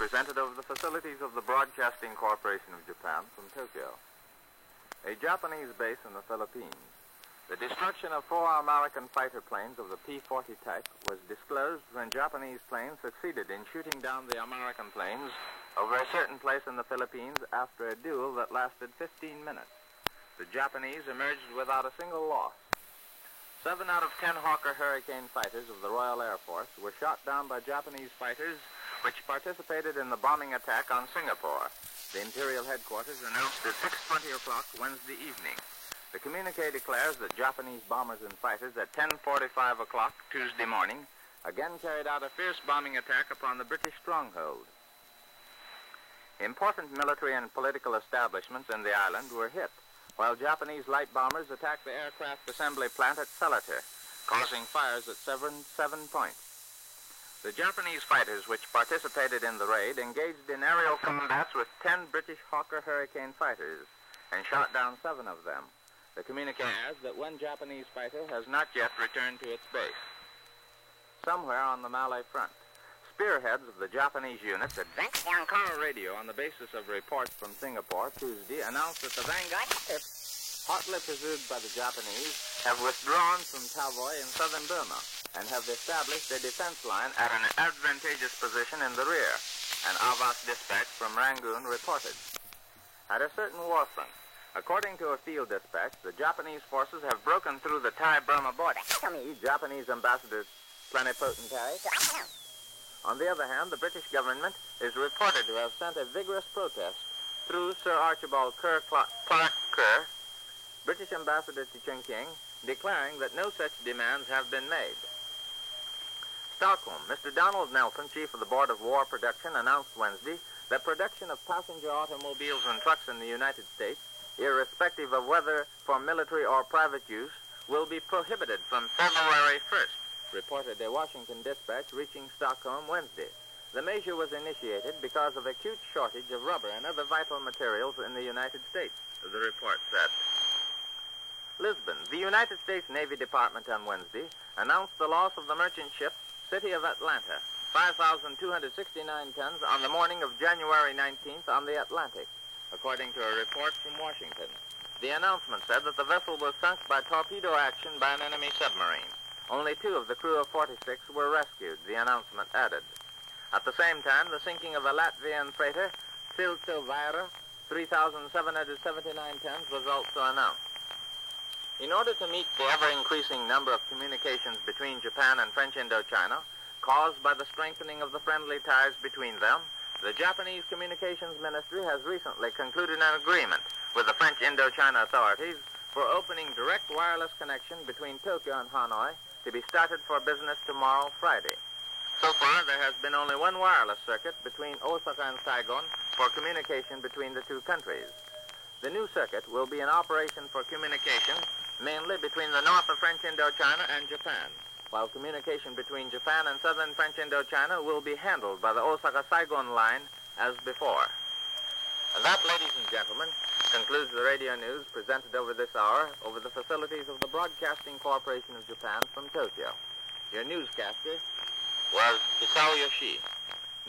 presented over the facilities of the Broadcasting Corporation of Japan from Tokyo. A Japanese base in the Philippines. The destruction of 4 American fighter planes of the P-40 type was disclosed when Japanese planes succeeded in shooting down the American planes over a certain place in the Philippines after a duel that lasted 15 minutes. The Japanese emerged without a single loss. 7 out of 10 Hawker Hurricane fighters of the Royal Air Force were shot down by Japanese fighters which participated in the bombing attack on Singapore. The Imperial Headquarters announced at 6:20 o'clock Wednesday evening. The communique declares that Japanese bombers and fighters at 10:45 o'clock Tuesday morning again carried out a fierce bombing attack upon the British stronghold. Important military and political establishments in the island were hit, while Japanese light bombers attacked the aircraft assembly plant at Seletar, causing fires at 7 points. The Japanese fighters which participated in the raid engaged in aerial combats with 10 British Hawker Hurricane fighters and shot down 7 of them. The communique adds that 1 Japanese fighter has not yet returned to its base. Somewhere on the Malay front, spearheads of the Japanese units advanced on call radio on the basis of reports from Singapore Tuesday announced that the Vanguard ships, hotly pursued by the Japanese, have withdrawn from Tavoy in southern Burma and have established a defense line at an advantageous position in the rear, an Avas dispatch from Rangoon reported. At a certain war front, according to a field dispatch, the Japanese forces have broken through the Thai-Burma border. Japanese ambassador plenipotentiary. On the other hand, the British government is reported to have sent a vigorous protest through Sir Archibald Clark Kerr, British ambassador to Chongqing, declaring that no such demands have been made. Stockholm, Mr. Donald Nelson, chief of the Board of War Production, announced Wednesday that production of passenger automobiles and trucks in the United States, irrespective of whether for military or private use, will be prohibited from February 1st, reported a Washington dispatch reaching Stockholm Wednesday. The measure was initiated because of acute shortage of rubber and other vital materials in the United States, the report said. Lisbon, the United States Navy Department on Wednesday announced the loss of the merchant ship City of Atlanta, 5,269 tons on the morning of January 19th on the Atlantic, according to a report from Washington. The announcement said that the vessel was sunk by torpedo action by an enemy submarine. Only 2 of the crew of 46 were rescued, the announcement added. At the same time, the sinking of a Latvian freighter, Silvaira, 3,779 tons, was also announced. In order to meet the ever-increasing number of communications between Japan and French Indochina, caused by the strengthening of the friendly ties between them, the Japanese Communications Ministry has recently concluded an agreement with the French Indochina authorities for opening direct wireless connection between Tokyo and Hanoi to be started for business tomorrow, Friday. So far, there has been only 1 wireless circuit between Osaka and Saigon for communication between the 2 countries. The new circuit will be in operation for communication mainly between the north of French Indochina and Japan, while communication between Japan and southern French Indochina will be handled by the Osaka-Saigon line as before. And that, ladies and gentlemen, concludes the radio news presented over this hour over the facilities of the Broadcasting Corporation of Japan from Tokyo. Your newscaster was Isao Yoshi.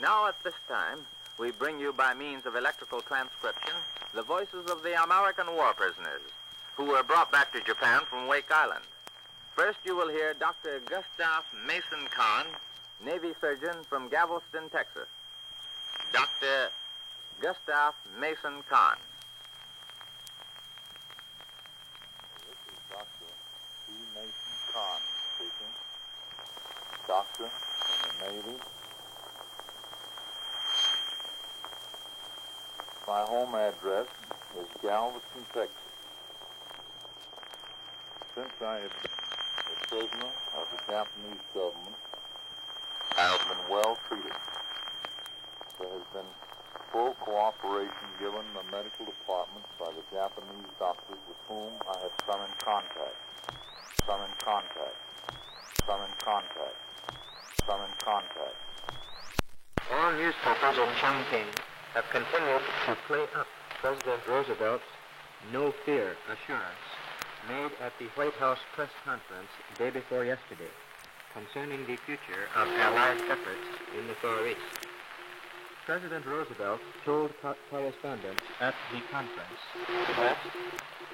Now at this time, we bring you by means of electrical transcription the voices of the American war prisoners who were brought back to Japan from Wake Island. First, you will hear Dr. Gustav Mason Kahn, Navy surgeon from Galveston, Texas. Dr. Gustav Mason Kahn. This is Dr. C. Mason Kahn speaking. Doctor in the Navy. My home address is Galveston, Texas. Since I have been a prisoner of the Japanese government, I have been well treated. There has been full cooperation given the medical department by the Japanese doctors with whom I have come in contact. All newspapers in Chongqing have continued to play up President Roosevelt's no fear assurance made at the White House press conference day before yesterday concerning the future of Allied efforts in the Far East. President Roosevelt told correspondents at the conference that,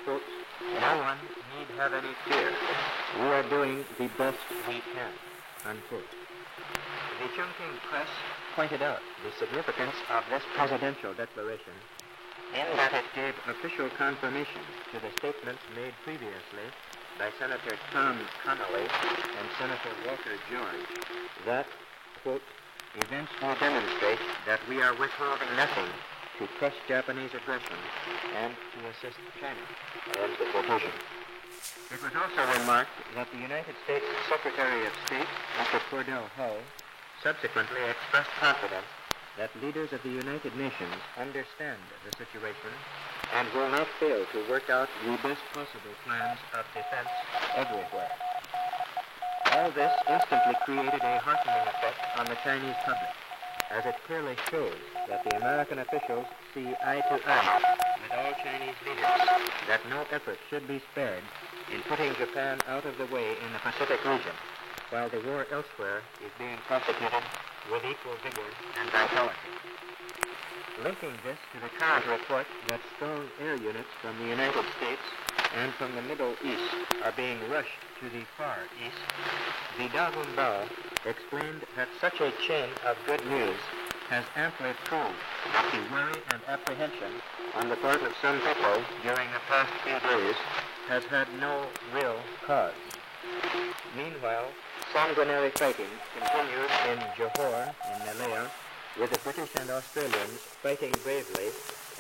quote, no one need have any fear. We are doing the best we can, unquote. The Chongqing press pointed out the significance of this presidential declaration in that it gave official confirmation to the statements made previously by Senator Tom Connally and Senator Walter George that, quote, events will demonstrate that we are withholding nothing to crush Japanese aggression and to assist China. End the quotation. It was also remarked that the United States Secretary of State, Mr. Cordell Hull, subsequently expressed confidence that leaders of the United Nations understand the situation and will not fail to work out the best possible plans of defense everywhere. All this instantly created a heartening effect on the Chinese public, as it clearly shows that the American officials see eye to eye with all Chinese leaders, that no effort should be spared in putting Japan out of the way in the Pacific region, while the war elsewhere is being prosecuted with equal vigor and vitality. Linking this to the current report that strong air units from the United States and from the Middle East are being rushed to the Far East, the Dagun Bao explained that such a chain of good news has amply proved that the worry and apprehension on the part of some people during the past few days has had no real cause. Meanwhile, sanguinary fighting continues in Johor, in Malaya, with the British and Australians fighting bravely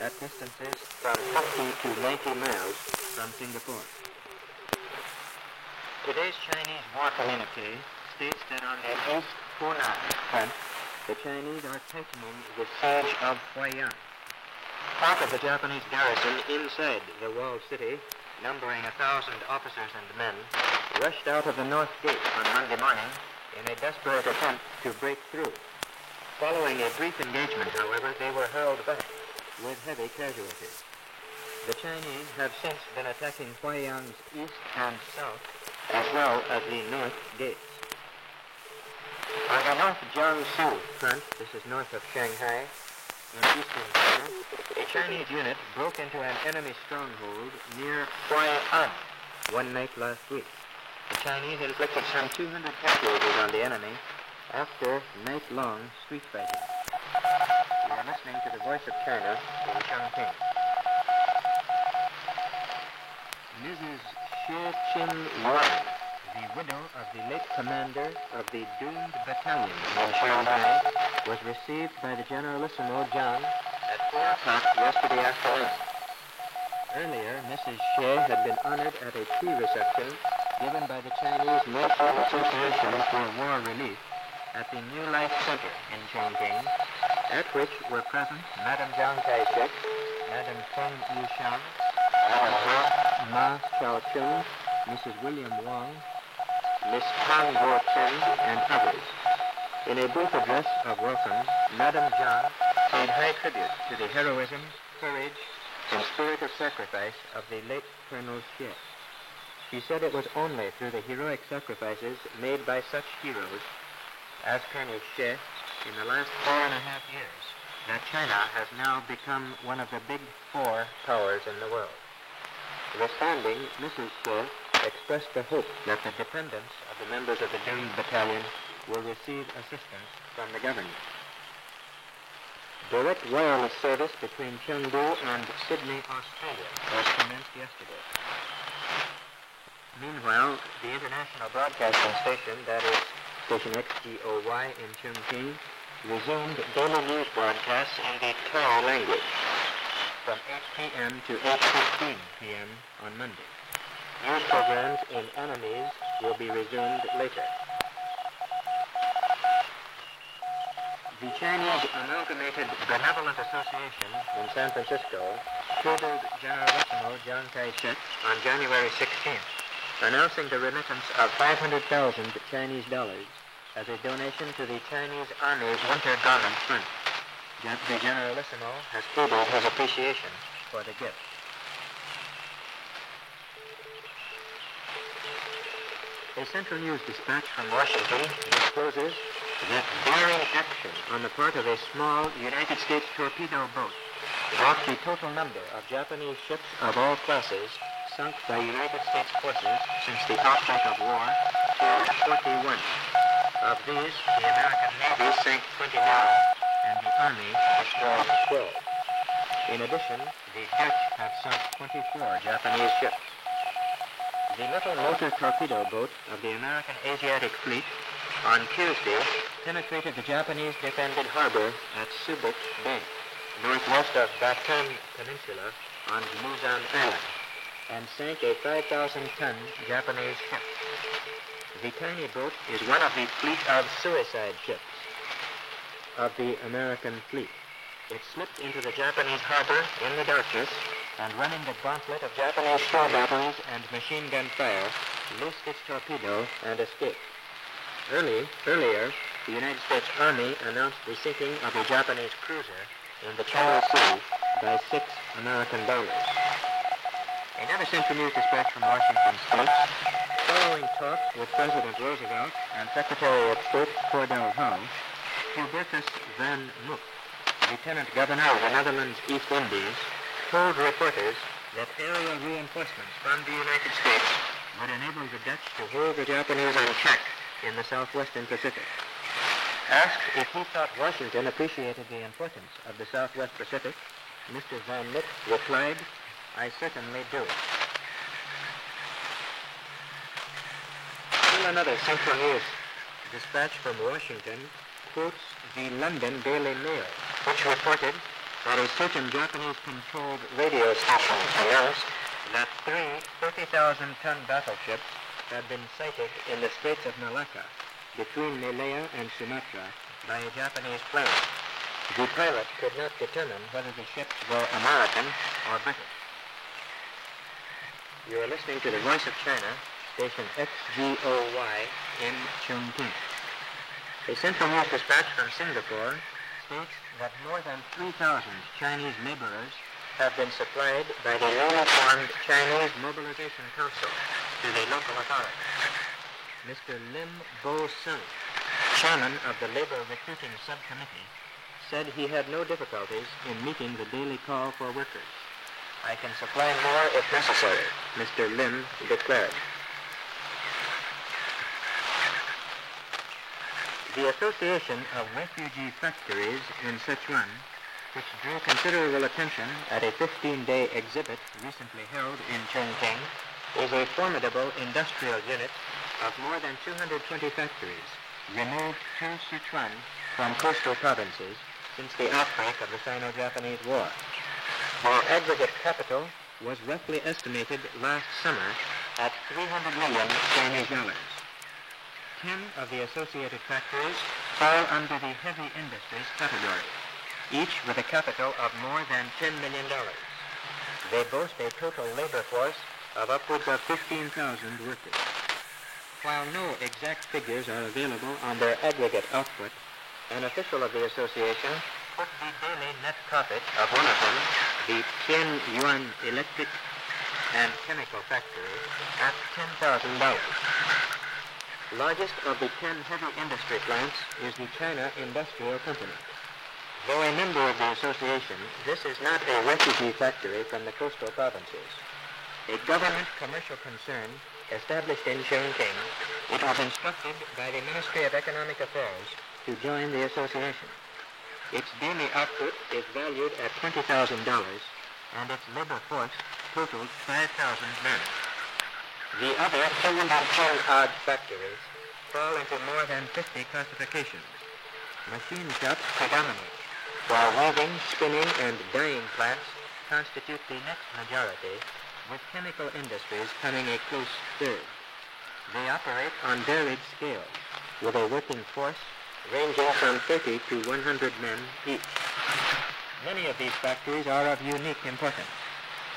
at distances from 50 to 90 miles from Singapore. Today's Chinese war communique states that on the East Hunan front, the Chinese are tightening the siege of Huaiyang. Part of the Japanese garrison inside the walled city, numbering 1,000 officers and men, rushed out of the North Gate on Monday morning in a desperate attempt to break through. Following a brief engagement, however, they were hurled back with heavy casualties. The Chinese have since been attacking Huaiyang's east and south, as well as the North Gates. On the North Jiangsu front, this is north of Shanghai, in eastern China, a Chinese unit broke into an enemy stronghold near Huai'an one night last week. The Chinese inflicted some 200 casualties on the enemy after night-long street fighting. You are listening to the Voice of China in Chongqing. Mrs. Xie Chin Wang, the widow of the late commander of the doomed battalion in Shanghai, was received by the Generalissimo Zhang at 4 o'clock yesterday afternoon. Earlier, Mrs. Xie had been honored at a tea reception given by the Chinese National Association for War Relief at the New Life Center in Chongqing, at which were present Madame Jiang Kai-shek, Madame Feng Yuxiang, Madame Ma Xiaochun, Mrs. William Wong, Miss Tang Guo-chen, and others. In a brief address of welcome, Madame Jiang paid high tribute to the heroism, courage, and spirit of sacrifice of the late Colonel Xie. She said it was only through the heroic sacrifices made by such heroes as Colonel Xie in the last 4.5 years that China has now become one of the big 4 powers in the world. Responding, Mrs. Xie expressed the hope that the dependents of the members of the doomed battalion will receive assistance from the government. Direct wireless service between Chengdu and Sydney, Australia was commenced yesterday. Meanwhile, the international broadcasting station, that is Station XGOY in Chongqing, resumed daily news broadcasts in the Tao language from 8 p.m. to 8:15 p.m. on Monday. News programs in Annamese will be resumed later. The Chinese Amalgamated Benevolent Association in San Francisco cabled Generalissimo Jiang Kai-shek on January 16th, announcing the remittance of 500,000 Chinese dollars as a donation to the Chinese Army Winter Garment Fund. The Generalissimo has cabled his appreciation for the gift. A Central News dispatch from Washington discloses that daring action on the part of a small United States torpedo boat brought the total number of Japanese ships of all classes sunk by United States forces since the outbreak of war to 41. Of these, the American Navy sank 29, and the Army destroyed 12. In addition, the Dutch have sunk 24 Japanese ships. The little motor torpedo boat of the American Asiatic Fleet on Tuesday penetrated the Japanese defended harbor at Subic Bay, northwest of Bataan Peninsula on Luzon Island, and sank a 5,000-ton Japanese ship. The tiny boat is one of the fleet of suicide ships of the American fleet. It slipped into the Japanese harbor in the darkness and, running the gauntlet of Japanese shore batteries and machine gun fire, loosed its torpedo and escaped. Earlier, the United States Army announced the sinking of a Japanese cruiser in the China Sea by 6 American bombers. Another Central News dispatch from Washington states, following talks with President Roosevelt and Secretary of State Cordell Hull, Hubertus van Mook, Lieutenant Governor of the Netherlands East Indies, told reporters that aerial reinforcements from the United States would enable the Dutch to hold the Japanese in check in the southwestern Pacific. Asked if he thought Washington appreciated the importance of the Southwest Pacific, Mr. Van Mook replied, "I certainly do." Still another Central News dispatch from Washington quotes the London Daily Mail, which reported that a certain Japanese-controlled radio station announced that 3 30,000-ton battleships had been sighted in the Straits of Malacca between Malaya and Sumatra by a Japanese plane. The pilot could not determine whether the ships were American or British. You are listening to the Voice of China, station XGOY in Chongqing. A Central News dispatch from Singapore states that more than 3,000 Chinese laborers have been supplied by the newly formed Chinese Mobilization Council to the local authorities. Mr. Lim Bo-sung, chairman of the Labor Recruiting Subcommittee, said he had no difficulties in meeting the daily call for workers. "I can supply more if necessary," Mr. Lim declared. The Association of Refugee Factories in Sichuan, which drew considerable attention at a 15-day exhibit recently held in Chongqing, is a formidable industrial unit of more than 220 factories removed to Sichuan from coastal provinces since the outbreak of the Sino-Japanese War. Their aggregate capital was roughly estimated last summer at $300 million Chinese dollars. 10 of the associated factories fall under the heavy industries category, each with a capital of more than $10 million. They boast a total labor force of upwards of 15,000 workers. While no exact figures are available on their aggregate output, an official of the association put the daily net profit of one of them, the Tianyuan Electric and Chemical Factory, at $10,000. Largest of the 10 heavy industry plants is the China Industrial Company. Though a member of the association, this is not a refugee factory from the coastal provinces. A government commercial concern established in Chongqing, it was instructed by the Ministry of Economic Affairs to join the association. Its daily output is valued at $20,000, and its labor force totaled 5,000 men. The other 210-odd factories fall into more than 50 classifications. Machine shops predominate, while weaving, spinning, and dyeing plants constitute the next majority, with chemical industries coming a close third. They operate on varied scales, with a working force ranging from 30 to 100 men each. Many of these factories are of unique importance.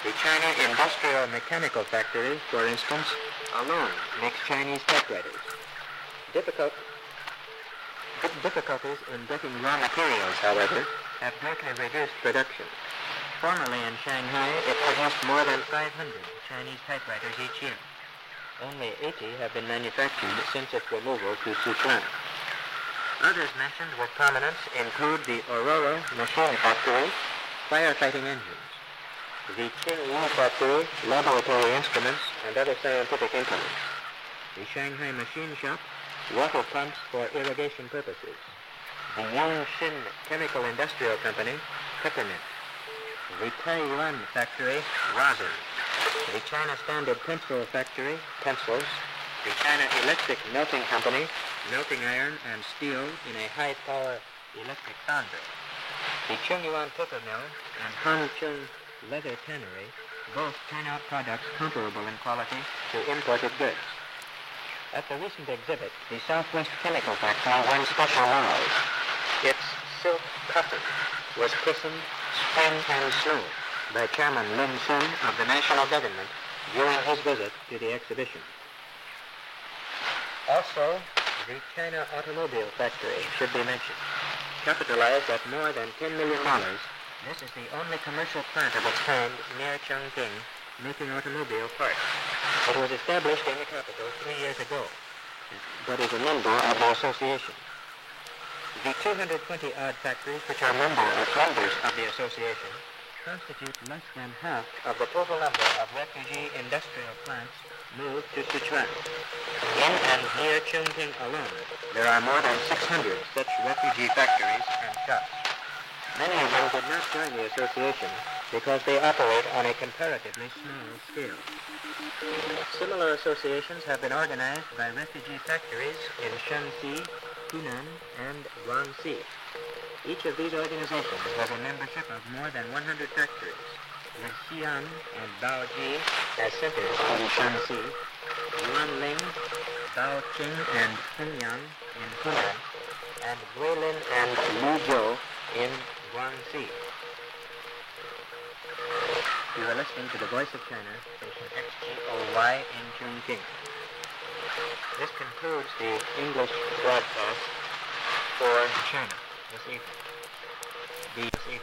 The China Industrial Mechanical Factory, for instance, alone makes Chinese typewriters. Difficulties in getting raw materials, however, have greatly reduced production. Formerly in Shanghai, it produced more than 500 Chinese typewriters each year. Only 80 have been manufactured since its removal to Sichuan. Others mentioned with prominence include the Aurora Machine Factory, firefighting engines, the Qingyu Factory, laboratory instruments, and other scientific implements, the Shanghai Machine Shop, water pumps for irrigation purposes, the Yongxin Chemical Industrial Company, peppermint, the Taiyuan Factory, rosin, the China Standard Pencil Factory, pencils, the China Electric Melting Company, melting iron and steel in a high-power electric foundry, the Chungyuan Paper Mill and Hangchun Leather Tannery both turn out products comparable in quality to imported goods. At the recent exhibit, the Southwest Chemical Factory won special laurels. Its silk cotton was christened Spring and Snow by Chairman Lin Sun of the national government during his visit to the exhibition. Also, the China Automobile Factory should be mentioned. Capitalized at more than $10 million, this is the only commercial plant of its kind near Chongqing making automobile parts. It was established in the capital 3 years ago, but is a member of the association. The 220-odd factories which are members of the association constitute less than half of the total number of refugee industrial plants moved to Sichuan. In and near Chongqing alone, there are more than 600 such refugee factories and shops. Many of them did not join the association because they operate on a comparatively small scale. Similar associations have been organized by refugee factories in Shanxi, Hunan, and Guangxi. Each of these organizations has a membership of more than 100 factories, with Xi'an and Baoji as centers in Shanxi, Yuanling, Baoqing, and Henyang in Hunan, and Guilin and Luzhou in Guangxi. You are listening to the Voice of China, station XGOY in Chongqing. This concludes the English broadcast for China this evening.